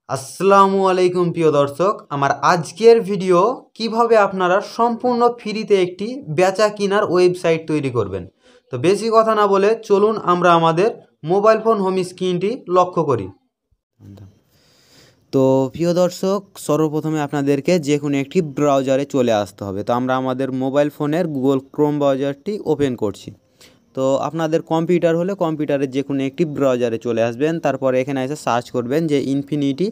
আসসালামু আলাইকুম প্রিয় দর্শক, আমার আজকের ভিডিও কিভাবে আপনারা সম্পূর্ণ ফ্রিতে একটি বেচা কিনার ওয়েবসাইট তৈরি করবেন। তো বেশি কথা না বলে চলুন আমরা আমাদের মোবাইল ফোন হোম স্ক্রিনটি লক্ষ্য করি। তো প্রিয় দর্শক, সর্বপ্রথমে আপনাদেরকে যে কোনো একটি ব্রাউজারে চলে আসতে হবে। তো আমরা আমাদের মোবাইল ফোনের গুগল ক্রোম ব্রাউজারটি ওপেন করছি। তো আপনাদের কম্পিউটার হলে কম্পিউটারের যে কোনো একটি ব্রাউজারে চলে আসবেন, তারপরে এখানে এসে সার্চ করবেন যে ইনফিনিটি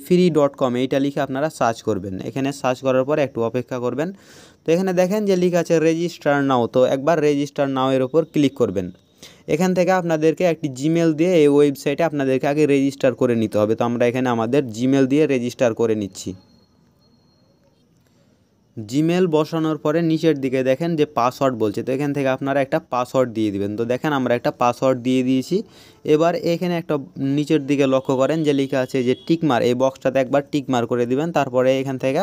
free.com, এইটা লিখে আপনারা সার্চ করবেন। এখানে সার্চ করার পর একটু অপেক্ষা করবেন। তো এখানে দেখেন যে লেখা আছে রেজিস্টার নাও, তো একবার রেজিস্টার নাও এর ওপর ক্লিক করবেন। এখান থেকে আপনাদেরকে একটি জিমেল দিয়ে এই ওয়েবসাইটে আপনাদেরকে আগে রেজিস্টার করে নিতে হবে। তো আমরা এখানে আমাদের জিমেল দিয়ে রেজিস্টার করে নিচ্ছি। জিমেল বসানোর পরে নিচের দিকে দেখেন যে পাসওয়ার্ড বলছে, তো এখান থেকে আপনারা একটা পাসওয়ার্ড দিয়ে দিবেন। তো দেখেন আমরা একটা পাসওয়ার্ড দিয়ে দিয়েছি। এবার এখানে একটা নিচের দিকে লক্ষ্য করেন যে লেখা আছে যে টিকমার, এই বক্সটাতে একবার টিকমার করে দিবেন। তারপরে এখান থেকে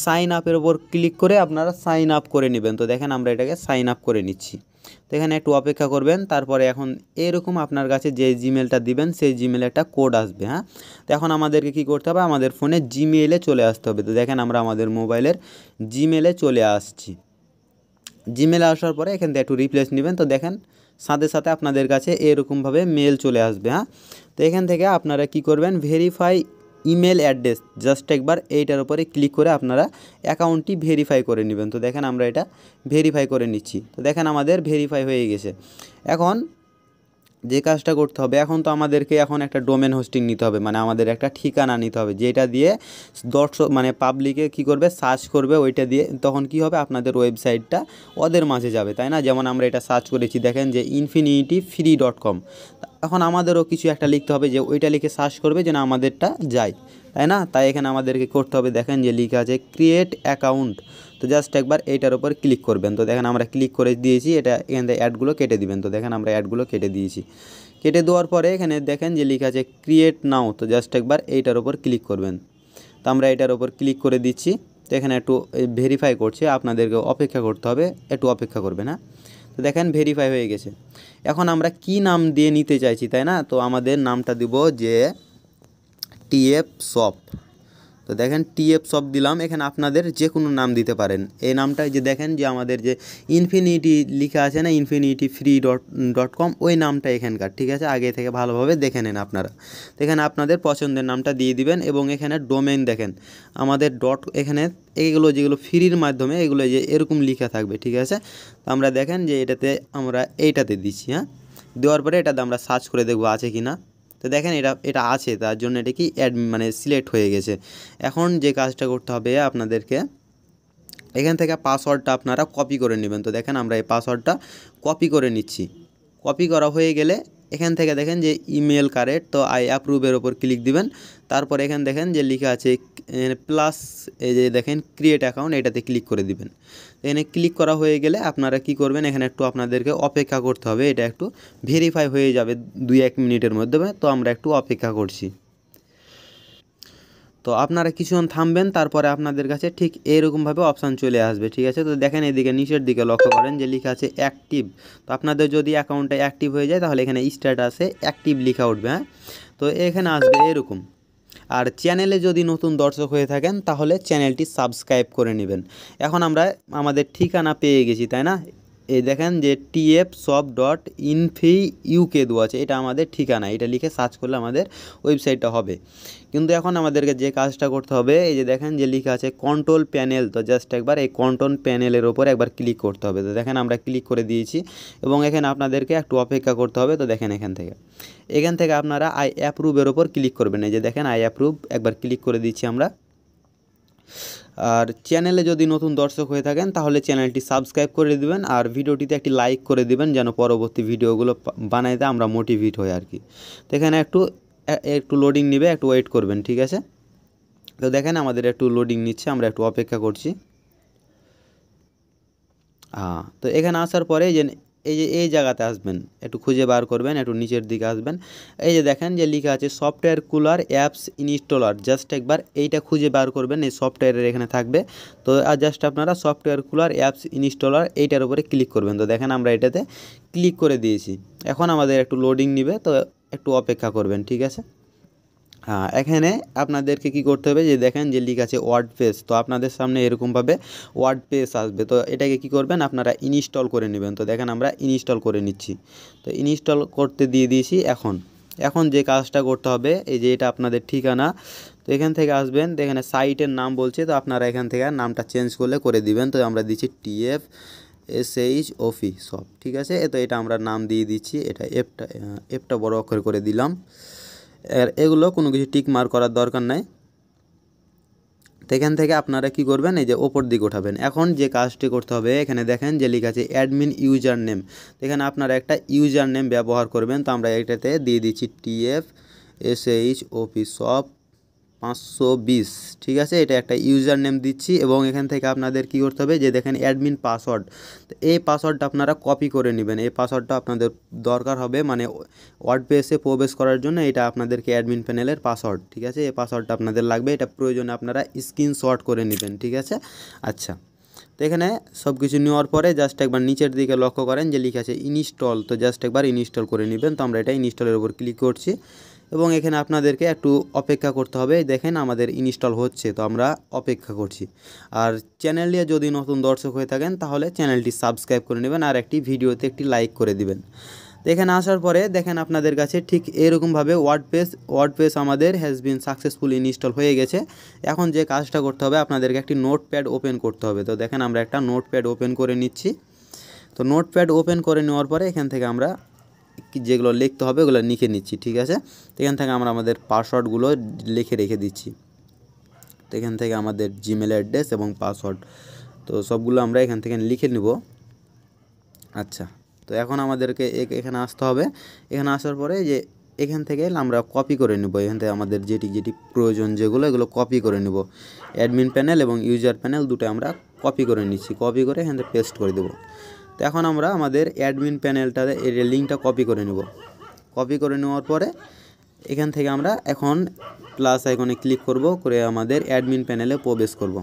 সাইন আপের ওপর ক্লিক করে আপনারা সাইন আপ করে নেবেন। তো দেখেন আমরা এটাকে সাইন আপ করে নিচ্ছি। তো এখানে একটু অপেক্ষা করবেন। তারপরে এখন এরকম আপনার কাছে যে জিমেলটা দিবেন সেই জিমেলে একটা কোড আসবে। হ্যাঁ, তো এখন আমাদেরকে কী করতে হবে, আমাদের ফোনে জিমেলে চলে আসতে হবে। তো দেখেন আমরা আমাদের মোবাইলের জিমেলে চলে আসছি। জিমেলে আসার পরে এখান থেকে একটু রিপ্লেস নেবেন। তো দেখেন সাথে সাথে আপনাদের কাছে এরকমভাবে মেল চলে আসবে। হ্যাঁ, তো এখান থেকে আপনারা কি করবেন, ভেরিফাই ইমেল অ্যাড্রেস, জাস্ট একবার এইটার উপরে ক্লিক করে আপনারা অ্যাকাউন্টটি ভেরিফাই করে নেবেন। তো দেখেন আমরা এটা ভেরিফাই করে নিচ্ছি। তো দেখেন আমাদের ভেরিফাই হয়ে গেছে। এখন যে কাজটা করতে হবে, এখন তো আমাদেরকে এখন একটা ডোমেন হোস্টিং নিতে হবে, মানে আমাদের একটা ঠিকানা নিতে হবে, যেটা দিয়ে দর্শক মানে পাবলিকে কি করবে, সার্চ করবে ওইটা দিয়ে। তখন কি হবে, আপনাদের ওয়েবসাইটটা ওদের মাঝে যাবে, তাই না? যেমন আমরা এটা সার্চ করেছি, দেখেন যে infinity-free.com। এখন আমাদেরও কিছু একটা লিখতে হবে যে ওইটা লিখে সার্চ করবে যেন আমাদেরটা যায়, তাই না? তাই এখানে আমাদেরকে করতে হবে, দেখেন যে লেখা আছে ক্রিয়েট অ্যাকাউন্ট। তো জাস্ট একবার এইটার উপর ক্লিক করবেন। তো দেখেন আমরা ক্লিক করে দিয়েছি, এটা এখান থেকে অ্যাডগুলো কেটে দিবেন। তো দেখেন আমরা অ্যাডগুলো কেটে দিয়েছি। কেটে দেওয়ার পরে এখানে দেখেন যে লেখা আছে ক্রিয়েট নাও, তো জাস্ট একবার এইটার উপর ক্লিক করবেন। তো আমরা এটার উপর ক্লিক করে দিচ্ছি। তো এখানে একটু ভেরিফাই করছে, আপনাদেরকে অপেক্ষা করতে হবে, একটু অপেক্ষা করবেন। হ্যাঁ, তো দেখেন ভেরিফাই হয়ে গেছে। এখন আমরা কি নাম দিয়ে নিতে চাইছি, তাই না? তো আমাদের নামটা দিব যে টিএফ শপ। তো দেখেন টিএফ শপ দিলাম। এখানে আপনাদের যে কোনো নাম দিতে পারেন। এই নামটাই যে দেখেন যে আমাদের যে ইনফিনিটি লেখা আছে না, infinity-free.com, ওই নামটা এখানকার, ঠিক আছে? আগে থেকে ভালোভাবে দেখে নেন আপনারা। তো এখানে আপনাদের পছন্দের নামটা দিয়ে দিবেন। এবং এখানে ডোমেইন দেখেন আমাদের এখানে এইগুলো যেগুলো ফ্রির মাধ্যমে এগুলো যে এরকম লেখা থাকবে, ঠিক আছে? তো আমরা দেখেন যে এটাতে আমরা এইটাতে দিচ্ছি। হ্যাঁ, দেওয়ার পরে এটাতে আমরা সার্চ করে দেখবো আছে কি না। তো দেখেন এটা আছে, তার জন্য এটা কি মানে সিলেক্ট হয়ে গেছে। এখন যে কাজটা করতে হবে আপনাদেরকে, এখান থেকে পাসওয়ার্ডটা আপনারা কপি করে নেবেন। তো দেখেন আমরা এই পাসওয়ার্ডটা কপি করে নিচ্ছি। কপি করা হয়ে গেলে এখান থেকে দেখেন যে ইমেল কারেক্ট, তো আই অ্যাপ্রুভের ওপর ক্লিক দিবেন। তারপর এখানে দেখেন যে লেখা আছে প্লাস, এই যে দেখেন ক্রিয়েট অ্যাকাউন্ট, এটাতে ক্লিক করে দিবেন। এখানে ক্লিক করা হয়ে গেলে আপনারা কি করবেন, এখানে একটু আপনাদেরকে অপেক্ষা করতে হবে, এটা একটু ভেরিফাই হয়ে যাবে 2-1 মিনিটের মধ্যে। তো আমরা একটু অপেক্ষা করছি। তো আপনারা কিছুক্ষণ থামবেন, তারপরে আপনাদের কাছে ঠিক এরকমভাবে অপশান চলে আসবে, ঠিক আছে? তো দেখেন এদিকে নিচের দিকে লক্ষ্য করেন যে লেখা আছে অ্যাক্টিভ। তো আপনাদের যদি অ্যাকাউন্টটা অ্যাক্টিভ হয়ে যায় তাহলে এখানে স্ট্যাটাসে অ্যাক্টিভ লেখা উঠবে। হ্যাঁ, তো এখানে আসবে এরকম। আর চ্যানেলে যদি নতুন দর্শক হয়ে থাকেন তাহলে চ্যানেলটি সাবস্ক্রাইব করে নেবেন। এখন আমরা আমাদের ঠিকানা পেয়ে গেছি, তাই না? এই দেখেন যে tfshop.info দেওয়া আছে, এটা আমাদের ঠিকানা। এটা লিখে সার্চ করলে আমাদের ওয়েবসাইটটা হবে। কিন্তু এখন আমাদেরকে যে কাজটা করতে হবে, এই যে দেখেন যে লেখা আছে কন্ট্রোল প্যানেল, তো জাস্ট একবার এই কন্ট্রোল প্যানেলের ওপর একবার ক্লিক করতে হবে। তো দেখেন আমরা ক্লিক করে দিয়েছি এবং এখানে আপনাদেরকে একটু অপেক্ষা করতে হবে। তো দেখেন এখান থেকে আপনারা আই অ্যাপ্রুভের ওপর ক্লিক করবেন। এই যে দেখেন আই অ্যাপ্রুভ, একবার ক্লিক করে দিচ্ছি আমরা। আর চ্যানেলে যদি নতুন দর্শক হয়ে থাকেন তাহলে চ্যানেলটি সাবস্ক্রাইব করে দিবেন, আর ভিডিওটিতে একটি লাইক করে দিবেন যেন পরবর্তী ভিডিওগুলো বানাইতে আমরা মোটিভেট হই আর কি। তো এখানে একটু লোডিং নেবে, একটু ওয়েট করবেন, ঠিক আছে? তো দেখেন আমাদের একটু লোডিং নিচ্ছে, আমরা একটু অপেক্ষা করছি। হ্যাঁ, তো এখানে আসার পরে এই জায়গাতে আসবেন, একটু খুঁজে বার করবেন, একটু নিচের দিকে আসবেন। এই যে দেখেন যে লেখা আছে software cooler apps installer, just একবার এইটা খুঁজে বার করবেন। এই সফটওয়্যারের এখানে থাকবে। তো জাস্ট আপনারা সফটওয়্যার কুলার অ্যাপস ইনস্টলার এইটার উপরে ক্লিক করবেন। তো দেখেন আমরা এটাতে ক্লিক করে দিয়েছি। এখন আমাদের একটু লোডিং নেবে, তো একটু অপেক্ষা করবেন, ঠিক আছে? হ্যাঁ, এখানে আপনাদেরকে কি করতে হবে যে দেখেন যে লেখা আছে ওয়ার্ডপ্রেস, তো আপনাদের সামনে এরকমভাবে ওয়ার্ডপ্রেস আসবে। তো এটাকে কি করবেন আপনারা ইনস্টল করে নেবেন। তো দেখেন আমরা ইনস্টল করে নিচ্ছি। তো ইনস্টল করতে দিয়ে দিয়েছি। এখন যে কাজটা করতে হবে এই যে এটা আপনাদের ঠিকানা, তো এখান থেকে আসবেন, তো এখানে সাইটের নাম বলছে, তো আপনারা এখান থেকে নামটা চেঞ্জ করে দিবেন। তো আমরা দিচ্ছি TFSHOP সব, ঠিক আছে। তো এটা আমরা নাম দিয়ে দিচ্ছি, এটা এফটা বড় অক্ষর করে দিলাম। আর এগুলো কোনো কিছু টিক মার্ক করার দরকার নাই। তো এখান থেকে আপনারা কি করবেন এই যে ওপর দিকে উঠাবেন। এখন যে কাজটি করতে হবে এখানে দেখেন যে লেখা আছে অ্যাডমিন ইউজার নেম, এখানে আপনারা একটা ইউজার নেম ব্যবহার করবেন। তো আমরা এটাতে দিয়ে দিচ্ছি TFSHOP সব 520, ঠিক আছে। এটা একটা ইউজার নেম দিচ্ছি এবং এখান থেকে আপনাদের কি করতে হবে যে দেখেন অ্যাডমিন পাসওয়ার্ড, তো এই পাসওয়ার্ডটা আপনারা কপি করে নেবেন। এই পাসওয়ার্ডটা আপনাদের দরকার হবে মানে ওয়ার্ডপ্রেসে প্রবেশ করার জন্য। এটা আপনাদেরকে অ্যাডমিন প্যানেলের পাসওয়ার্ড, ঠিক আছে। এই পাসওয়ার্ডটা আপনাদের লাগবে, এটা প্রয়োজনে আপনারা স্ক্রিনশট করে নেবেন, ঠিক আছে। আচ্ছা, তো এখানে সব কিছু নেওয়ার পরে জাস্ট একবার নিচের দিকে লক্ষ্য করেন যে লেখা আছে ইনস্টল, তো জাস্ট একবার ইনস্টল করে নেবেন। তো আমরা এটা ইনস্টলের উপর ক্লিক করছি এবং এখানে আপনাদেরকে একটু অপেক্ষা করতে হবে। দেখেন আমাদের ইনস্টল হচ্ছে, তো আমরা অপেক্ষা করছি। আর চ্যানেলে যদি নতুন দর্শক হয়ে থাকেন তাহলে চ্যানেলটি সাবস্ক্রাইব করে নেবেন আর একটি ভিডিওতে একটি লাইক করে দিবেন। তো এখানে আসার পরে দেখেন আপনাদের কাছে ঠিক এরকমভাবে ওয়ার্ডপ্রেস আমাদের হ্যাজ বিন সাকসেসফুল ইনস্টল হয়ে গেছে। এখন যে কাজটা করতে হবে আপনাদেরকে একটি নোটপ্যাড ওপেন করতে হবে। তো দেখেন আমরা একটা নোটপ্যাড ওপেন করে নিচ্ছি। তো নোটপ্যাড ওপেন করে নেওয়ার পরে এখান থেকে আমরা যেগুলো লিখতে হবে ওগুলো লিখে নিচ্ছি, ঠিক আছে। তো এখান থেকে আমরা আমাদের পাসওয়ার্ডগুলো লিখে রেখে দিচ্ছি। তো এখান থেকে আমাদের জিমেল অ্যাড্রেস এবং পাসওয়ার্ড তো সবগুলো আমরা এখান থেকে লিখে নেব। আচ্ছা, তো এখন আমাদেরকে এখানে আসতে হবে। এখানে আসার পরে যে এখান থেকে আমরা কপি করে নেব, এখান থেকে আমাদের যেটি প্রয়োজন যেগুলো এগুলো কপি করে নেব। অ্যাডমিন প্যানেল এবং ইউজার প্যানেল দুটো আমরা কপি করে নিচ্ছি, কপি করে এখান থেকে পেস্ট করে দেবো। তো এখন আমরা আমাদের অ্যাডমিন প্যানেলটা এর লিঙ্কটা কপি করে নেব। কপি করে নেওয়ার পরে এখান থেকে আমরা এখন প্লাস আইকনে ক্লিক করব, করে আমাদের অ্যাডমিন প্যানেলে প্রবেশ করব।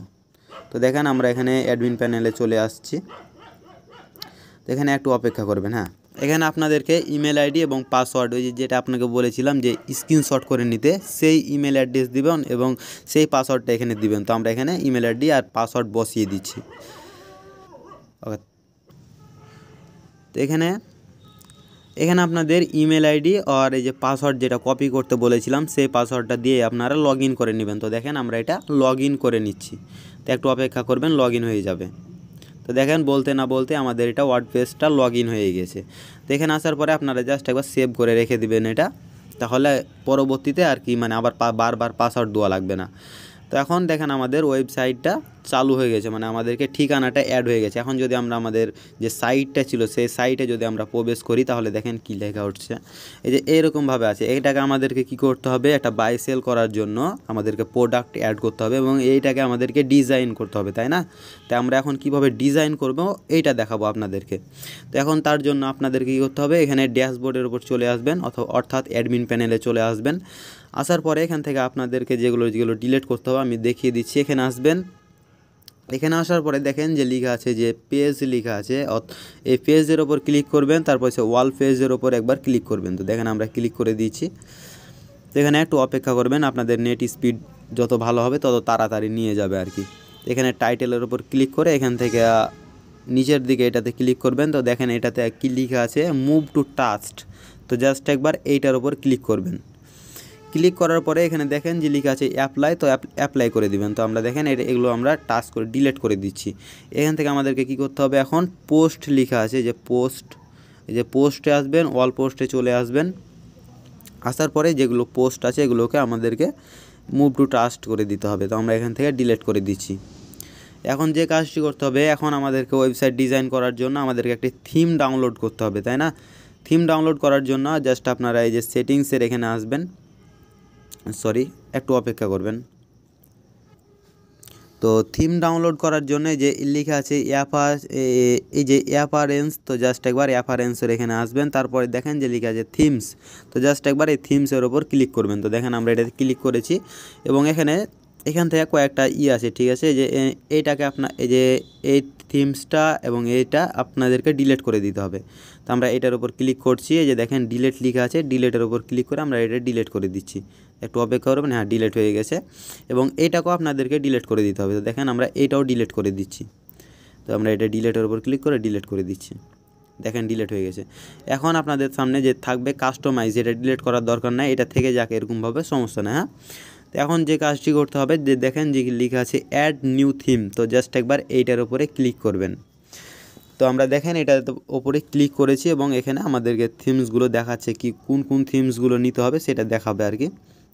তো দেখেন আমরা এখানে অ্যাডমিন প্যানেলে চলে আসছি। তো এখানে একটু অপেক্ষা করবেন। হ্যাঁ, এখানে আপনাদেরকে ইমেল আইডি এবং পাসওয়ার্ড ওই যেটা আপনাকে বলেছিলাম যে স্ক্রিনশট করে নিতে, সেই ইমেল অ্যাড্রেস দিবেন এবং সেই পাসওয়ার্ডটা এখানে দিবেন। তো আমরা এখানে ইমেল আইডি আর পাসওয়ার্ড বসিয়ে দিচ্ছি। ওকে, তো এখানে আপনাদের ইমেল আইডি আর এই যে পাসওয়ার্ড যেটা কপি করতে বলেছিলাম সেই পাসওয়ার্ডটা দিয়ে আপনারা লগ ইন করে নেবেন। তো দেখেন আমরা এটা লগ ইন করে নিচ্ছি। তো একটু অপেক্ষা করবেন, লগ ইন হয়ে যাবে। তো দেখেন বলতে না বলতে আমাদের এটা ওয়ার্ডপ্রেসটা লগ ইন হয়ে গেছে। তো এখানে আসার পরে আপনারা জাস্ট একবার সেভ করে রেখে দিবেন এটা, তাহলে পরবর্তীতে আর কি মানে আবার বারবার পাসওয়ার্ড দেওয়া লাগবে না। তো এখন দেখেন আমাদের ওয়েবসাইটটা চালু হয়ে গেছে, মানে আমাদেরকে ঠিকানাটা অ্যাড হয়ে গেছে। এখন যদি আমরা আমাদের যে সাইটটা ছিল সেই সাইটে যদি আমরা প্রবেশ করি তাহলে দেখেন কী লেখা উঠছে, এই যে এরকমভাবে আছে। এইটাকে আমাদেরকে কি করতে হবে, একটা বাই সেল করার জন্য আমাদেরকে প্রোডাক্ট অ্যাড করতে হবে এবং এইটাকে আমাদেরকে ডিজাইন করতে হবে, তাই না। তো আমরা এখন কিভাবে ডিজাইন করব এইটা দেখাবো আপনাদেরকে। তো এখন তার জন্য আপনাদেরকে কী করতে হবে, এখানে ড্যাশবোর্ডের উপর চলে আসবেন অর্থাৎ অ্যাডমিন প্যানেলে চলে আসবেন। আসার পরে এখান থেকে আপনাদেরকে যেগুলো ডিলিট করতে হবে আমি দেখিয়ে দিচ্ছি। এখানে আসবেন, এখানে আসার পরে দেখেন যে লেখা আছে যে পেজ লেখা আছে, এই পেজের ওপর ক্লিক করবেন, তারপর সে ওয়াল পেজের ওপর একবার ক্লিক করবেন। তো দেখেন আমরা ক্লিক করে দিয়েছি। তো এখানে একটু অপেক্ষা করবেন, আপনাদের নেট স্পিড যত ভালো হবে তত তাড়াতাড়ি নিয়ে যাবে আর কি। এখানে টাইটেলের ওপর ক্লিক করে এখান থেকে নিচের দিকে এটাতে ক্লিক করবেন। তো দেখেন এটাতে কি লেখা আছে মুভ টু টাস্ক, তো জাস্ট একবার এইটার ওপর ক্লিক করবেন। ক্লিক করার পরে এখানে দেখেন যে লেখা আছে অ্যাপ্লাই, তো অ্যাপ্লাই করে দিবেন। তো আমরা দেখেন এগুলো আমরা টাচ করে ডিলিট করে দিচ্ছি। এখান থেকে আমাদেরকে কি করতে হবে, এখন পোস্ট লেখা আছে যে পোস্ট, এই যে পোস্টে আসবেন, অল পোস্টে চলে আসবেন। আসার পরে যেগুলো পোস্ট আছে এগুলোকে আমাদেরকে মুভ টু টাস্ক করে দিতে হবে। তো আমরা এখান থেকে ডিলিট করে দিচ্ছি। এখন যে কাজটি করতে হবে, এখন আমাদেরকে ওয়েবসাইট ডিজাইন করার জন্য আমাদেরকে একটি থিম ডাউনলোড করতে হবে, তাই না। থিম ডাউনলোড করার জন্য জাস্ট আপনারা এই যে সেটিংসের এখানে আসবেন, সরি একটু অপেক্ষা করবেন। তো থিম ডাউনলোড করার জন্য যে লেখা আছে এই যে অ্যাপারেন্স, তো জাস্ট একবার অ্যাপারেন্সের এখানে আসবেন। তারপরে দেখেন যে লেখা আছে থিমস, তো জাস্ট একবার এই থিমসের ওপর ক্লিক করবেন। তো দেখেন আমরা এটাতে ক্লিক করেছি এবং এখান থেকে কয়েকটা আছে, ঠিক আছে। যে এইটাকে এই যে এই থিমসটা এবং এইটা আপনাদেরকে ডিলিট করে দিতে হবে। তো আমরা এটার উপর ক্লিক করছি, এই যে দেখেন ডিলিট লেখা আছে, ডিলিটের উপর ক্লিক করে আমরা এটা ডিলিট করে দিচ্ছি। একটু অপেক্ষা করবেন। হ্যাঁ, ডিলিট হয়ে গেছে এবং এটাকেও আপনাদেরকে ডিলিট করে দিতে হবে। তো দেখেন আমরা এটাও ডিলিট করে দিচ্ছি। তো আমরা এটা ডিলিটের উপর ক্লিক করে ডিলিট করে দিচ্ছি। দেখেন ডিলিট হয়ে গেছে। এখন আপনাদের সামনে যে থাকবে কাস্টমাইজ, এটা ডিলিট করার দরকার নাই, এটা থেকে যাক এরকমভাবে, সমস্যা নেই। হ্যাঁ, তো এখন যে কাজটি করতে হবে, যে দেখেন যে লেখা আছে অ্যাড নিউ থিম, তো জাস্ট একবার এইটার উপরে ক্লিক করবেন। তো আমরা দেখেন এটার ওপরে ক্লিক করেছি এবং এখানে আমাদেরকে থিমসগুলো দেখাচ্ছে কি কোন কোন থিমসগুলো নিতে হবে সেটা দেখাবে আর কি।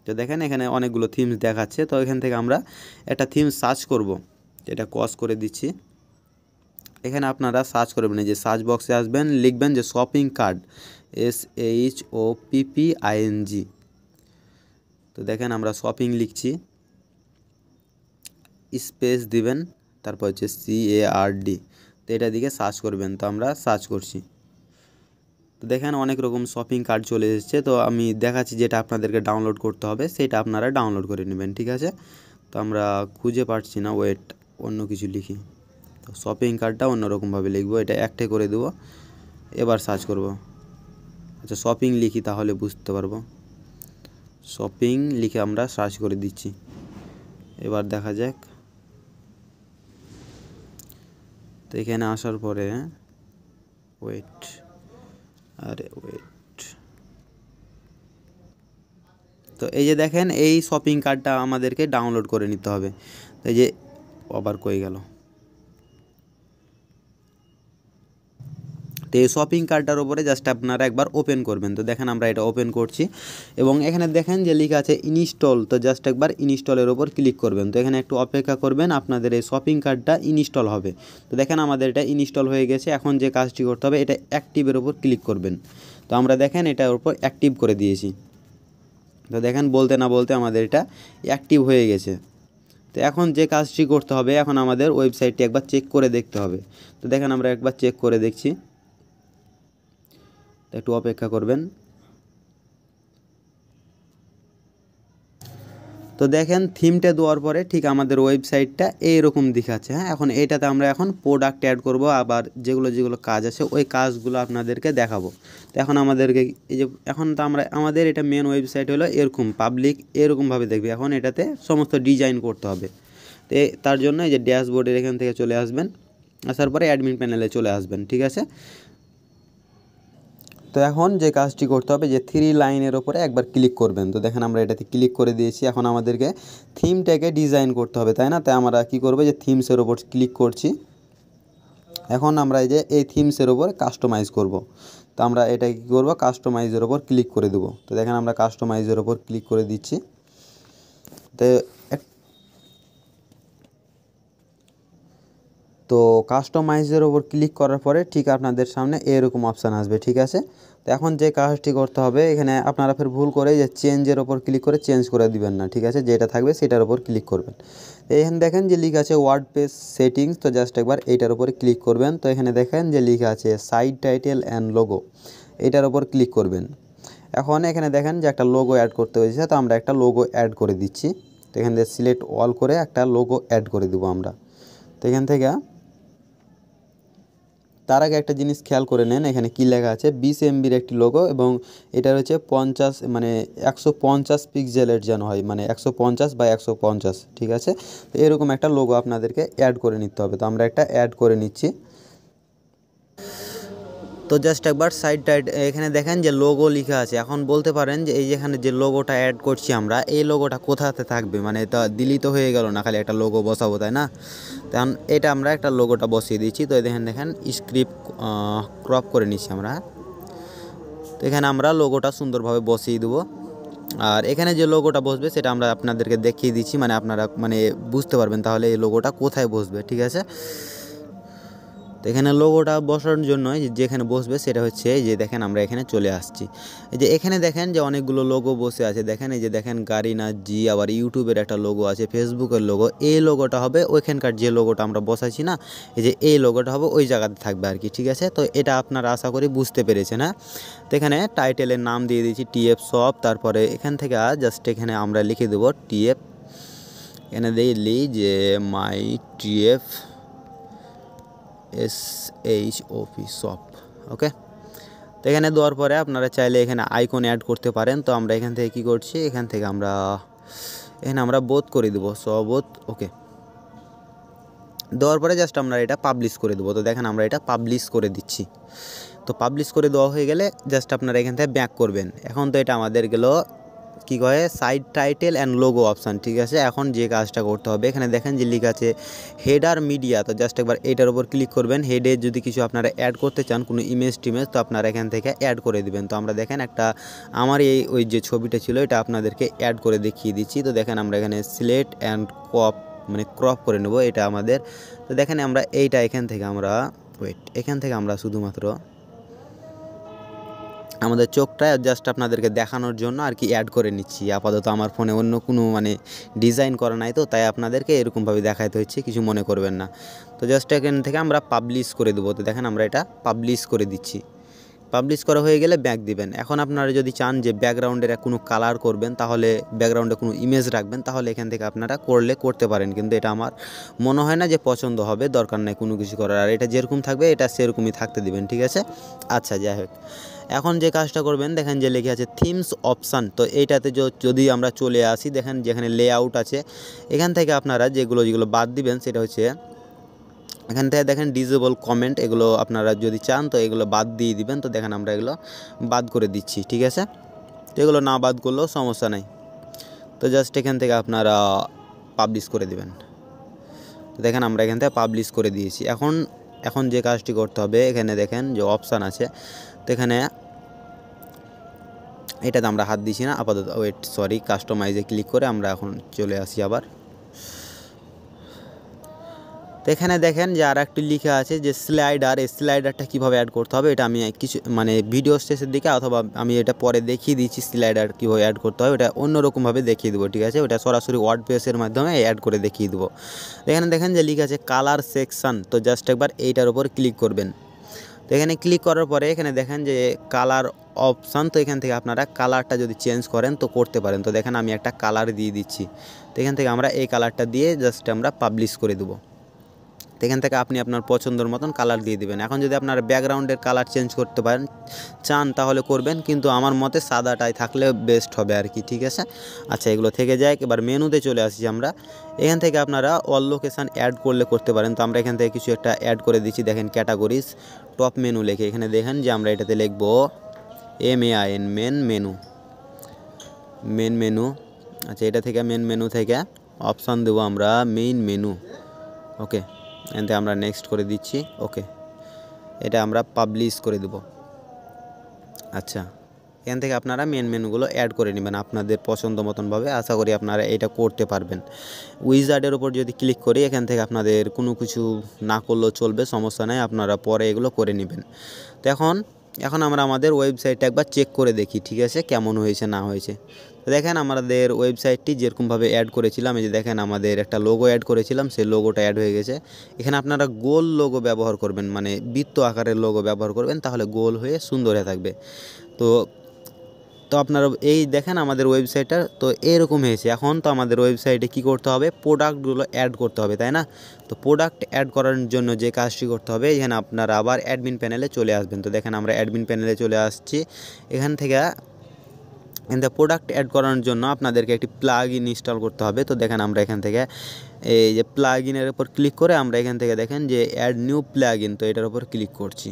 তো দেখেন এখানে অনেকগুলো থিমস দেখাচ্ছে। তো এখান থেকে আমরা একটা থিম সার্চ করব, এটা কস করে দিচ্ছি। এখানে আপনারা সার্চ করবেন, যে সার্চ বক্সে আসবেন, লিখবেন যে শপিং কার্ট, SHOPPING। তো দেখেন আমরা শপিং লিখছি, স্পেস দিবেন, তারপর হচ্ছে CARD, তো এটা দিকে সার্চ করবেন। তো আমরা সার্চ করছি, তো দেখেন অনেক রকম শপিং কার্ট চলে এসেছে। তো আমি দেখাচ্ছি যেটা আপনাদেরকে ডাউনলোড করতে হবে সেটা আপনারা ডাউনলোড করে নেবেন, ঠিক আছে। তো আমরা খুঁজে পাচ্ছি না, ওয়েট, অন্য কিছু লিখি। তো শপিং কার্টটা অন্যরকমভাবে লিখবো, এটা একটাই করে দেবো। এবার সার্চ করব, আচ্ছা শপিং লিখি তাহলে বুঝতে পারবো। শপিং লিখে আমরা সার্চ করে দিচ্ছি, এবার দেখা যাক। তো এখানে আসার পরে ওয়েট, তো এই যে দেখেন এই শপিং কার্টটা আমাদেরকে ডাউনলোড করে নিতে হবে। তো এই যে আবার কই গেল, তো এই শপিং কার্টটার উপরে জাস্ট আপনারা একবার ওপেন করবেন। তো দেখেন আমরা এটা ওপেন করছি এবং এখানে দেখেন যে লেখা আছে ইনস্টল, তো জাস্ট একবার ইনস্টলের ওপর ক্লিক করবেন। তো এখানে একটু অপেক্ষা করবেন, আপনাদের এই শপিং কার্টটা ইনস্টল হবে। তো দেখেন আমাদের এটা ইনস্টল হয়ে গেছে। এখন যে কাজটি করতে হবে, এটা অ্যাক্টিভের ওপর ক্লিক করবেন। তো আমরা দেখেন এটার উপর অ্যাক্টিভ করে দিয়েছি। তো দেখেন বলতে না বলতে আমাদের এটা অ্যাক্টিভ হয়ে গেছে। তো এখন যে কাজটি করতে হবে, এখন আমাদের ওয়েবসাইটটি একবার চেক করে দেখতে হবে। তো দেখেন আমরা একবার চেক করে দেখছি, একটু অপেক্ষা করবেন। তো দেখেন থিমটা দেওয়ার পরে ঠিক আমাদের ওয়েবসাইটটা এইরকম দেখাচ্ছে। হ্যাঁ, এখন এটাতে আমরা এখন প্রোডাক্ট অ্যাড করব, আবার যেগুলো যেগুলো কাজ আছে ওই কাজগুলো আপনাদেরকে দেখাবো। তো এখন আমাদেরকে এই যে এখন তো আমাদের এটা মেন ওয়েবসাইট হলো এরকম, পাবলিক এরকমভাবে দেখবে। এখন এটাতে সমস্ত ডিজাইন করতে হবে। তো তার জন্য এই যে ড্যাশবোর্ডের এখান থেকে চলে আসবেন, আসার পরে অ্যাডমিন প্যানেলে চলে আসবেন, ঠিক আছে। তো এখন যে কাজটি করতে হবে, যে 3 লাইনের ওপরে একবার ক্লিক করবেন। তো দেখেন আমরা এটাতে ক্লিক করে দিয়েছি। এখন আমাদেরকে থিমটাকে ডিজাইন করতে হবে, তাই না। তাই আমরা কি করব, যে থিমসের ওপর ক্লিক করছি। এখন আমরা এই যে এই থিমসের ওপর কাস্টমাইজ করব। তো আমরা এটা কি করব, কাস্টমাইজের ওপর ক্লিক করে দেব। তো দেখেন আমরা কাস্টমাইজের ওপর ক্লিক করে দিচ্ছি। তো কাস্টমাইজের ওপর ক্লিক করার পরে ঠিক আপনাদের সামনে এরকম অপশান আসবে, ঠিক আছে। তো এখন যে কাজটি করতে হবে, এখানে আপনারা ফের ভুল করে যে চেঞ্জের ওপর ক্লিক করে চেঞ্জ করে দিবেন না, ঠিক আছে। যেটা থাকবে সেটার ওপর ক্লিক করবেন। এখানে দেখেন যে লেখা আছে ওয়ার্ডপ্রেস সেটিংস, তো জাস্ট একবার এইটার উপরে ক্লিক করবেন। তো এখানে দেখেন যে লেখা আছে সাইট টাইটেল অ্যান্ড লোগো, এটার ওপর ক্লিক করবেন। এখন এখানে দেখেন যে একটা লোগো অ্যাড করতে হয়েছে, তো আমরা একটা লোগো অ্যাড করে দিচ্ছি। তো এখান থেকে সিলেক্ট অল করে একটা লোগো অ্যাড করে দেবো আমরা। তো এখান থেকে তার আগে একটা জিনিস খেয়াল করে নেন, এখানে কি লেখা আছে 20 MBর একটি লোগো, এবং এটার হচ্ছে 50 মানে 150 পিক্সেলের যেন হয়, মানে 150x150, ঠিক আছে। তো এরকম একটা লোগো আপনাদেরকে অ্যাড করে নিতে হবে। তো আমরা একটা অ্যাড করে নিচ্ছি। তো জাস্ট একবার সাইডটা এখানে দেখেন যে লোগো লেখা আছে। এখন বলতে পারেন যে এই যেখানে যে লোগোটা অ্যাড করছি আমরা, এই লোগোটা কোথাতে থাকবে, মানে এটা দিলেই তো হয়ে গেল না, খালি একটা লোগো বসাবো, তাই না। তখন এটা আমরা একটা লোগোটা বসিয়ে দিচ্ছি। তো দেখেন স্ক্রিপ্ট ক্রপ করে নিচ্ছি আমরা। তো এখানে আমরা লোগোটা সুন্দরভাবে বসিয়ে দেবো। আর এখানে যে লোগোটা বসবে সেটা আমরা আপনাদেরকে দেখিয়ে দিচ্ছি, মানে আপনারা মানে বুঝতে পারবেন তাহলে এই লোগোটা কোথায় বসবে, ঠিক আছে। তো এখানে লোগোটা বসানোর জন্য যেখানে বসবে সেটা হচ্ছে এই যে দেখেন আমরা এখানে চলে আসছি। এই যে এখানে দেখেন যে অনেকগুলো লোগো বসে আছে, দেখেন এই যে দেখেন গারিনা জি, আবার ইউটিউবের একটা লোগো আছে, ফেসবুকের লোগো। এই লোগোটা হবে ওইখানকার যে লোগোটা আমরা বসাইছি না, এই যে এই লোগোটা হবে ওই জায়গাতে থাকবে আর কি, ঠিক আছে। তো এটা আপনারা আশা করি বুঝতে পেরেছেন। হ্যাঁ, তো এখানে টাইটেলের নাম দিয়ে দিয়েছি TF শপ, তারপরে এখান থেকে জাস্ট এখানে আমরা লিখে দেবো TF, এখানে দিই যে মাই TF SHOP শপ, ওকে। তো এখানে দেওয়ার পরে আপনারা চাইলে এখানে আইকন অ্যাড করতে পারেন। তো আমরা এখান থেকে কী করছি, এখান থেকে আমরা বোথ করে দেবো, বোথ ওকে। দেওয়ার পরে জাস্ট আমরা এটা পাবলিশ করে দেবো। তো দেখেন আমরা এটা পাবলিশ করে দিচ্ছি। তো পাবলিশ করে দেওয়া হয়ে গেলে জাস্ট আপনারা এখান থেকে ব্যাক করবেন। এখন তো এটা আমাদের গেল কী কয় side title and logo option, ঠিক আছে। এখন যে কাজটা করতে হবে, এখানে দেখেন যে লেখা আছে হেডার মিডিয়া। তো জাস্ট একবার এটার উপর ক্লিক করবেন। হেডে যদি কিছু আপনারা অ্যাড করতে চান, কোনো ইমেজ টিমেজ, তো আপনারা এখান থেকে অ্যাড করে দিবেন। তো আমরা দেখেন একটা আমার ওই যে ছবিটা ছিল এটা আপনাদেরকে অ্যাড করে দেখিয়ে দিচ্ছি। তো দেখেন আমরা এখানে সিলেক্ট অ্যান্ড ক্রপ করে নেব এটা আমাদের। তো দেখেন আমরা এইটা এখান থেকে আমরা শুধুমাত্র আমাদের চোখটা জাস্ট আপনাদেরকে দেখানোর জন্য আর কি অ্যাড করে নিচ্ছি। আপাতত আমার ফোনে অন্য কোনো ডিজাইন করা নাই, তো তাই আপনাদেরকে এরকমভাবে দেখাতে হচ্ছে, কিছু মনে করবেন না। তো জাস্ট এখান থেকে আমরা পাবলিশ করে দেবো। তো দেখেন আমরা এটা পাবলিশ করে দিচ্ছি। পাবলিশ করা হয়ে গেলে ব্যাক দিবেন। এখন আপনারা যদি চান যে ব্যাকগ্রাউন্ডের কোনো কালার করবেন, তাহলে ব্যাকগ্রাউন্ডে কোনো ইমেজ রাখবেন, তাহলে এখান থেকে আপনারা করতে পারেন, কিন্তু এটা আমার মনে হয় না যে পছন্দ হবে, দরকার নেই কোনো কিছু করার। আর এটা যেরকম থাকবে এটা সেরকমই থাকতে দিবেন, ঠিক আছে। আচ্ছা, যাই হোক, এখন যে কাজটা করবেন, দেখেন যে লেখা আছে থিমস অপশান। তো এইটাতে যদি আমরা চলে আসি, দেখেন যেখানে লেআউট আছে, এখান থেকে আপনারা যেগুলো বাদ দিবেন সেটা হচ্ছে এখান থেকে দেখেন ডিজেবল কমেন্ট, এগুলো আপনারা যদি চান তো এগুলো বাদ দিয়ে দিবেন। তো দেখেন আমরা এগুলো বাদ করে দিচ্ছি, ঠিক আছে। তো এগুলো না বাদ করলেও সমস্যা নাই। তো জাস্ট এখান থেকে আপনারা পাবলিশ করে দিবেন। তো দেখেন আমরা এখান থেকে পাবলিশ করে দিয়েছি। এখন যে কাজটি করতে হবে, এখানে দেখেন যে অপশান আছে, তো এখানে এটাতে আমরা হাত দিচ্ছি না আপাতত। কাস্টমাইজে ক্লিক করে আমরা এখন চলে আসি আবার। তো এখানে দেখেন যে আর একটি লেখা আছে যে স্লাইডার। এই স্লাইডারটা কীভাবে অ্যাড করতে হবে এটা আমি কিছু ভিডিও শেষের দিকে অথবা আমি এটা পরে দেখিয়ে দিচ্ছি স্লাইডার কীভাবে অ্যাড করতে হবে। এটা অন্যরকমভাবে দেখিয়ে দেবো, ঠিক আছে। ওটা সরাসরি ওয়ার্ডপ্রেসের মাধ্যমে অ্যাড করে দেখিয়ে দেবো। এখানে দেখেন যে লেখা আছে কালার সেকশান। তো জাস্ট একবার এইটার উপর ক্লিক করবেন। তো এখানে ক্লিক করার পরে এখানে দেখেন যে কালার অপশান। তো এখান থেকে আপনারা কালারটা যদি চেঞ্জ করেন তো করতে পারেন। তো দেখেন আমি একটা কালার দিয়ে দিচ্ছি। তো এখান থেকে আমরা এই কালারটা দিয়ে জাস্ট আমরা পাবলিশ করে দেবো। তো এখান থেকে আপনি আপনার পছন্দের মতন কালার দিয়ে দিবেন। এখন যদি আপনারা ব্যাকগ্রাউন্ডের কালার চেঞ্জ করতে চান তাহলে করবেন, কিন্তু আমার মতে সাদাটাই থাকলে বেস্ট হবে আর কি, ঠিক আছে। আচ্ছা, এগুলো থেকে যায়। এবার মেনুতে চলে আসছি আমরা। এখান থেকে আপনারা অল লোকেশান অ্যাড করতে পারেন। তো আমরা এখান থেকে কিছু একটা অ্যাড করে দিচ্ছি। দেখেন ক্যাটাগরিজ টপ মেনু লেখে এখানে দেখেন যে আমরা এটাতে লিখবো MAIN মেন মেনু। আচ্ছা, এটা থেকে মেন মেনু থেকে অপশান দেবো আমরা মেইন মেনু, ওকে। এখান থেকে আমরা নেক্সট করে দিচ্ছি, ওকে। এটা আমরা পাবলিশ করে দেব। আচ্ছা, এখান থেকে আপনারা মেন মেনুগুলো অ্যাড করে নেবেন আপনাদের পছন্দ মতনভাবে। আশা করি আপনারা এটা করতে পারবেন। উইজার্ডের ওপর যদি ক্লিক করি, এখান থেকে আপনাদের কোনো কিছু না করলেও চলবে, সমস্যা নেই, আপনারা পরে এগুলো করে নেবেন। তো এখন আমরা আমাদের ওয়েবসাইটটা একবার চেক করে দেখি, ঠিক আছে, কেমন হয়েছে না হয়েছে। তো দেখেন আমাদের ওয়েবসাইটটি যেরকমভাবে অ্যাড করেছিলাম, এই যে দেখেন আমাদের একটা লোগো অ্যাড করেছিলাম, সেই লোগোটা অ্যাড হয়ে গেছে। এখানে আপনারা গোল লোগো ব্যবহার করবেন, মানে বৃত্ত আকারের লোগো ব্যবহার করবেন, তাহলে গোল হয়ে সুন্দর হয়ে থাকবে। তো আপনারা এই দেখেন আমাদের ওয়েবসাইটটা তো এরকম হয়েছে। এখন তো আমাদের ওয়েবসাইটে কি করতে হবে, প্রোডাক্টগুলো অ্যাড করতে হবে, তাই না। তো প্রোডাক্ট অ্যাড করার জন্য যে কাজটি করতে হবে, এখানে আপনারা আবার অ্যাডমিন প্যানেলে চলে আসবেন। তো দেখেন আমরা অ্যাডমিন প্যানেলে চলে আসছি। এখান থেকে প্রোডাক্ট অ্যাড করার জন্য আপনাদেরকে একটি প্লাগ ইন ইনস্টল করতে হবে। তো দেখেন আমরা এখান থেকে এই যে প্লাগ ইনের উপর ক্লিক করে আমরা এখান থেকে দেখেন যে অ্যাড নিউ প্লাগ ইন, তো এটার উপর ক্লিক করছি।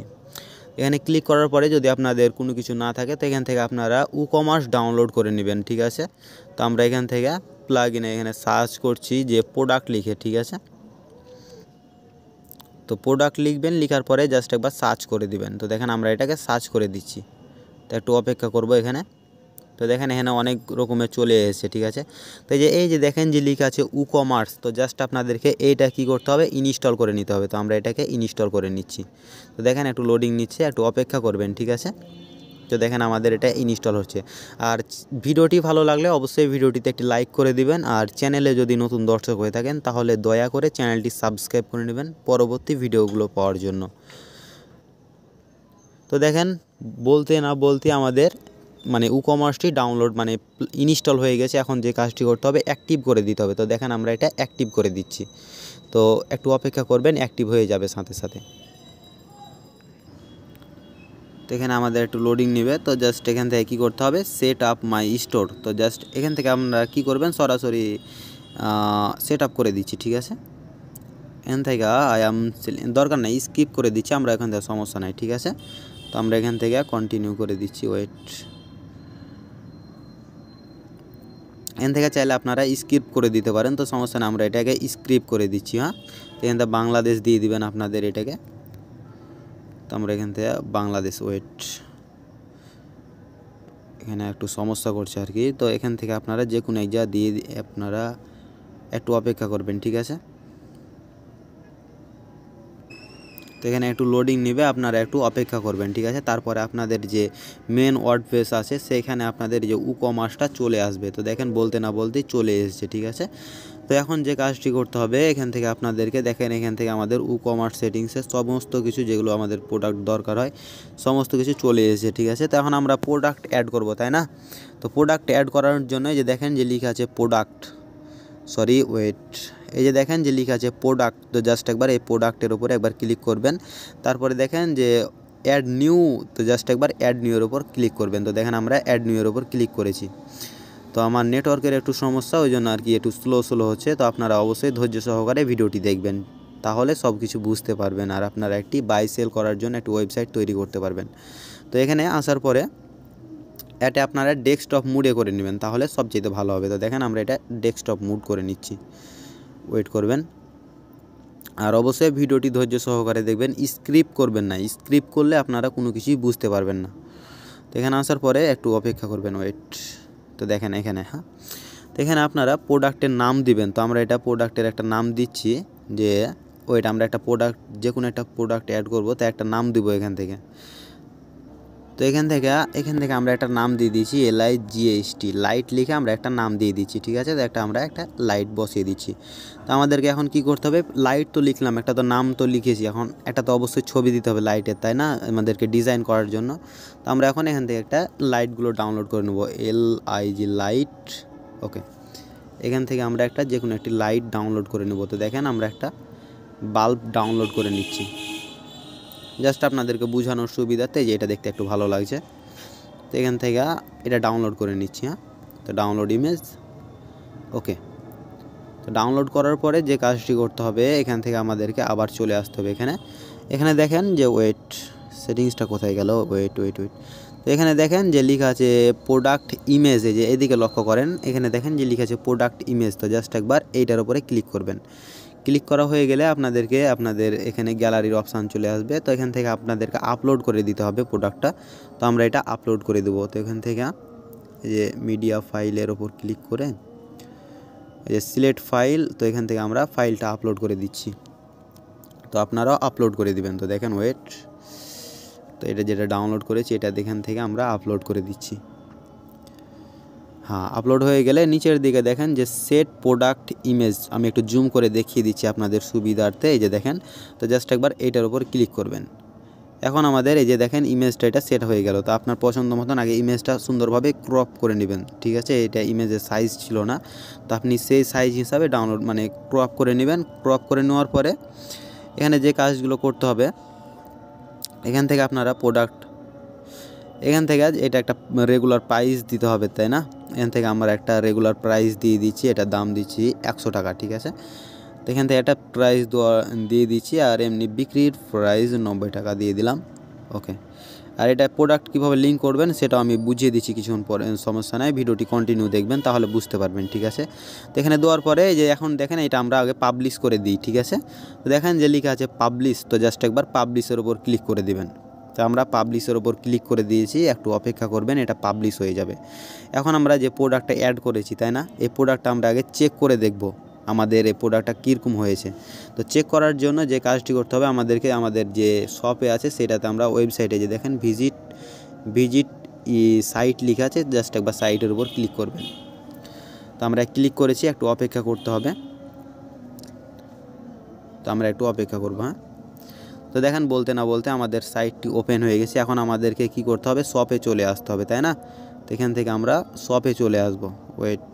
এখানে ক্লিক করার পরে যদি আপনাদের কোনো কিছু না থাকে তো এখান থেকে আপনারা WooCommerce ডাউনলোড করে নেবেন, ঠিক আছে। তো আমরা এখান থেকে প্লাগ ইনে এখানে সার্চ করছি যে প্রোডাক্ট লিখে, ঠিক আছে। তো প্রোডাক্ট লিখবেন, লিখার পরে জাস্ট একবার সার্চ করে দিবেন। তো দেখেন আমরা এটাকে সার্চ করে দিচ্ছি। তো একটু অপেক্ষা করব এখানে। তো দেখেন এখানে অনেক রকমের চলে এসেছে, ঠিক আছে। তো এই যে দেখেন যে লেখা আছে WooCommerce, তো জাস্ট আপনাদেরকে এইটা কি করতে হবে, ইনস্টল করে নিতে হবে। তো আমরা এটাকে ইনস্টল করে নিচ্ছি। তো দেখেন একটু লোডিং নিচ্ছে, একটু অপেক্ষা করবেন, ঠিক আছে। তো দেখেন আমাদের এটা ইনস্টল হচ্ছে। আর ভিডিওটি ভালো লাগলে অবশ্যই ভিডিওটিতে একটি লাইক করে দিবেন। আর চ্যানেলে যদি নতুন দর্শক হয়ে থাকেন তাহলে দয়া করে চ্যানেলটি সাবস্ক্রাইব করে নেবেন পরবর্তী ভিডিওগুলো পাওয়ার জন্য। তো দেখেন বলতে না বলতে আমাদের WooCommerceটি ডাউনলোড ইনস্টল হয়ে গেছে। এখন যে কাজটি করতে হবে, অ্যাক্টিভ করে দিতে হবে। তো দেখেন আমরা এটা অ্যাক্টিভ করে দিচ্ছি। তো একটু অপেক্ষা করবেন, অ্যাক্টিভ হয়ে যাবে সাথে সাথে। তো এখানে আমাদের একটু লোডিং নেবে। তো জাস্ট এখান থেকে কী করতে হবে, সেট আপ মাই স্টোর। তো জাস্ট এখান থেকে আপনারা কী করবেন, সরাসরি সেট আপ করে দিচ্ছি, ঠিক আছে। এখান থেকে দরকার নাই, স্কিপ করে দিচ্ছি আমরা, এখান থেকে সমস্যা নাই, ঠিক আছে। তো আমরা এখান থেকে কন্টিনিউ করে দিচ্ছি, ওয়েট। এখান থেকে চাইলে আপনারা স্কিপ করে দিতে পারেন, তো সমস্যা না, আমরা এটাকে স্ক্রিপ করে দিচ্ছি। হ্যাঁ, তো এখান থেকে বাংলাদেশ দিয়ে দিবেন আপনাদের এটাকে। তো আমরা এখান থেকে বাংলাদেশ, ওয়েট, এখানে একটু সমস্যা করছে আর কি। তো এখান থেকে আপনারা যে কোনো এক জায়গা দিয়ে আপনারা একটু অপেক্ষা করবেন, ঠিক আছে। তো এখানে একটু লোডিং নেবে, আপনারা একটু অপেক্ষা করবেন, ঠিক আছে। তারপরে আপনাদের যে মেন ওয়ার্ডপ্রেস আছে সেখানে আপনাদের যে ই-কমার্সটা চলে আসবে। তো দেখেন বলতে না বলতেই চলে এসেছে, ঠিক আছে। তো এখন যে কাজটি করতে হবে, এখান থেকে আপনাদেরকে দেখেন, এখান থেকে আমাদের ই-কমার্স সেটিংসে সমস্ত কিছু যেগুলো আমাদের প্রোডাক্ট দরকার হয় সমস্ত কিছু চলে এসেছে, ঠিক আছে। তো এখন আমরা প্রোডাক্ট অ্যাড করব, তাই না। তো প্রোডাক্ট অ্যাড করার জন্য যে দেখেন যে লেখা আছে প্রোডাক্ট, সরি ওয়েট, এই যে দেখেন যে লেখা আছে প্রোডাক্ট। তো জাস্ট একবার এই প্রোডাক্টের উপরে একবার ক্লিক করবেন। তারপরে দেখেন যে অ্যাড নিউ, তো জাস্ট একবার অ্যাড নিউর উপর ক্লিক করবেন। তো দেখেন আমরা অ্যাড নিউর উপর ক্লিক করেছি। তো আমার নেটওয়ার্কের একটু সমস্যা, ওই জন্য আর কি একটু স্লো হচ্ছে। তো আপনারা অবশ্যই ধৈর্য সহকারে ভিডিওটি দেখবেন, তাহলে সব কিছু বুঝতে পারবেন আর আপনারা একটি বাই সেল করার জন্য একটি ওয়েবসাইট তৈরি করতে পারবেন। তো এখানে আসার পরে এটা আপনারা ডেস্কটপ মুডে করে নেবেন, তাহলে সবচেয়ে ভালো হবে। তো দেখেন আমরা এটা ডেস্কটপ মুড করে নিচ্ছি, ওয়েট করবেন। আর অবশ্যই ভিডিওটি ধৈর্য সহকারে দেখবেন, স্ক্রিপ্ট করবেন না, স্ক্রিপ্ট করলে আপনারা কোনো কিছুই বুঝতে পারবেন না। তো এখানে আসার পরে একটু অপেক্ষা করবেন, ওয়েট। তো দেখেন এখানে, হ্যাঁ, তো এখানে আপনারা প্রোডাক্টের নাম দিবেন। তো আমরা এটা প্রোডাক্টের একটা নাম দিচ্ছি, যে ওয়েট, আমরা একটা প্রোডাক্ট, যে কোনো একটা প্রোডাক্ট অ্যাড করবো, তো একটা নাম দিব এখান থেকে। তো এখান থেকে আমরা একটা নাম দিয়ে দিচ্ছি LIGHT, লাইট লিখে আমরা একটা নাম দিয়ে দিচ্ছি, ঠিক আছে। তো আমরা একটা লাইট বসিয়ে দিচ্ছি। তো আমাদেরকে এখন কি করতে হবে, লাইট তো লিখলাম, একটা তো নাম তো লিখেছি, এখন একটা তো অবশ্যই ছবি দিতে হবে লাইটের, তাই না, আমাদেরকে ডিজাইন করার জন্য। তো আমরা এখন এখান থেকে একটা লাইটগুলো ডাউনলোড করে নেব, LIG লাইট, ওকে। এখান থেকে আমরা একটা যে কোনো একটি লাইট ডাউনলোড করে নেব। তো দেখেন আমরা একটা বাল্ব ডাউনলোড করে নিচ্ছি, জাস্ট আপনাদেরকে বোঝানোর সুবিধাতে, যে এটা দেখতে একটু ভালো লাগছে। তো এখান থেকে এটা ডাউনলোড করে নিচ্ছি। হ্যাঁ, তো ডাউনলোড ইমেজ, ওকে। তো ডাউনলোড করার পরে যে কাজটি করতে হবে, এখান থেকে আমাদেরকে আবার চলে আসতে হবে এখানে দেখেন যে ওয়েট, সেটিংসটা কোথায় গেল, ওয়েট। তো এখানে দেখেন যে লেখা আছে প্রোডাক্ট ইমেজ, এই যে এদিকে লক্ষ্য করেন, এখানে দেখেন যে লেখা আছে প্রোডাক্ট ইমেজ। তো জাস্ট একবার এইটার উপরে ক্লিক করবেন। ক্লিক করা হয়ে গেলে আপনাদের এখানে গ্যালারির অপশান চলে আসবে। তো এখান থেকে আপনাদেরকে আপলোড করে দিতে হবে প্রোডাক্টটা। তো আমরা এটা আপলোড করে দেবো। তো এখান থেকে এই যে মিডিয়া ফাইলের ওপর ক্লিক করে এই যে সিলেক্ট ফাইল, তো এখান থেকে আমরা ফাইলটা আপলোড করে দিচ্ছি। তো আপনারাও আপলোড করে দিবেন। তো দেখেন ওয়েট, তো এটা যেটা ডাউনলোড করেছি এটা এখান থেকে আমরা আপলোড করে দিচ্ছি। হ্যাঁ, আপলোড হয়ে গেলে নিচের দিকে দেখেন যে সেট প্রোডাক্ট ইমেজ, আমি একটু জুম করে দেখিয়ে দিচ্ছি আপনাদের সুবিধার্থে। এই যে দেখেন, তো জাস্ট একবার এইটার উপর ক্লিক করবেন। এখন আমাদের এই যে দেখেন ইমেজটা এটা সেট হয়ে গেল। তো আপনার পছন্দ মতন আগে ইমেজটা সুন্দরভাবে ক্রপ করে নেবেন, ঠিক আছে। এটা ইমেজের সাইজ ছিল না, তো আপনি সেই সাইজ হিসাবে ডাউনলোড মানে ক্রপ করে নেবেন। ক্রপ করে নেওয়ার পরে এখানে যে কাজগুলো করতে হবে, এখান থেকে আপনারা এখান থেকে এটা একটা রেগুলার প্রাইস দিতে হবে, তাই না। এখান থেকে আমরা একটা রেগুলার প্রাইস দিয়ে দিচ্ছি, এটার দাম দিচ্ছি 100 টাকা, ঠিক আছে। তো এখান থেকে একটা প্রাইস দিয়ে দিচ্ছি, আর এমনি বিক্রির প্রাইস 90 টাকা দিয়ে দিলাম, ওকে। আর এটা প্রোডাক্ট কীভাবে লিঙ্ক করবেন সেটাও আমি বুঝিয়ে দিচ্ছি কিছুক্ষণ পরে, সমস্যা নাই, ভিডিওটি কন্টিনিউ দেখবেন তাহলে বুঝতে পারবেন, ঠিক আছে। তো এখানে দেওয়ার পরে যে এখন দেখেন এটা আমরা আগে পাবলিশ করে দিই, ঠিক আছে। তো দেখেন যে লেখা আছে পাবলিশ, তো জাস্ট একবার পাবলিশের ওপর ক্লিক করে দিবেন। তো আমরা পাবলিশের ওপর ক্লিক করে দিয়েছি, একটু অপেক্ষা করবেন, এটা পাবলিশ হয়ে যাবে। এখন আমরা যে প্রোডাক্টটা অ্যাড করেছি, তাই না, এই প্রোডাক্টটা আমরা আগে চেক করে দেখব আমাদের এই প্রোডাক্টটা কীরকম হয়েছে। তো চেক করার জন্য যে কাজটি করতে হবে, আমাদের যে শপে আছে সেটাতে আমরা ওয়েবসাইটে যে দেখেন ভিজিট সাইট লেখা আছে, জাস্ট একবার সাইটের উপর ক্লিক করবেন। তো আমরা ক্লিক করেছি, একটু অপেক্ষা করতে হবে। তো আমরা একটু অপেক্ষা করবো, হ্যাঁ। তো দেখেন বলতে না বলতে আমাদের সাইটটি ওপেন হয়ে গেছে। এখন আমাদেরকে কি করতে হবে, শপে চলে আসতে হবে, তাই না। তো এখান থেকে আমরা শপে চলে আসব, ওয়েট।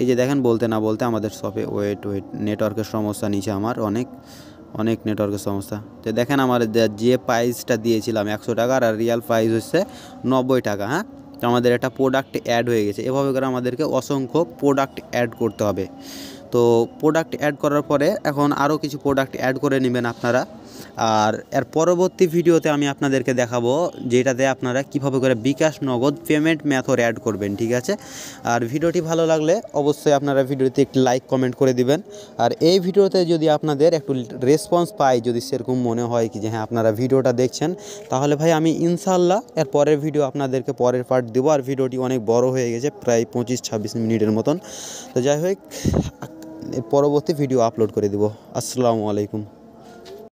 এই যে দেখেন বলতে না বলতে আমাদের শপে, ওয়েট, নেটওয়ার্কের সমস্যা নিচে আমার অনেক, অনেক নেটওয়ার্কের সমস্যা। তো দেখেন আমার যে প্রাইসটা দিয়েছিলাম 100 টাকার আর রিয়াল প্রাইস হচ্ছে 90 টাকা। হ্যাঁ, তো আমাদের একটা প্রোডাক্ট অ্যাড হয়ে গেছে। এভাবে করে আমাদেরকে অসংখ্য প্রোডাক্ট অ্যাড করতে হবে। তো প্রোডাক্ট অ্যাড করার পরে এখন আরও কিছু প্রোডাক্ট অ্যাড করে নেবেন আপনারা। আর এর পরবর্তী ভিডিওতে আমি আপনাদেরকে দেখাবো যেটাতে আপনারা কিভাবে করে বিকাশ নগদ পেমেন্ট মেথড অ্যাড করবেন, ঠিক আছে। আর ভিডিওটি ভালো লাগলে অবশ্যই আপনারা ভিডিওতে একটি লাইক কমেন্ট করে দিবেন। আর এই ভিডিওতে যদি আপনাদের একটু রেসপন্স পাই, যদি সেরকম মনে হয় কি যে হ্যাঁ আপনারা ভিডিওটা দেখছেন, তাহলে ভাই আমি ইনশাল্লাহ এর পরের ভিডিও আপনাদেরকে পরের পার্ট দেবো। আর ভিডিওটি অনেক বড় হয়ে গেছে, প্রায় 25-26 মিনিটের মতন। তো যাই হোক, পরবর্তী ভিডিও আপলোড করে দেবো। আসসালামু আলাইকুম।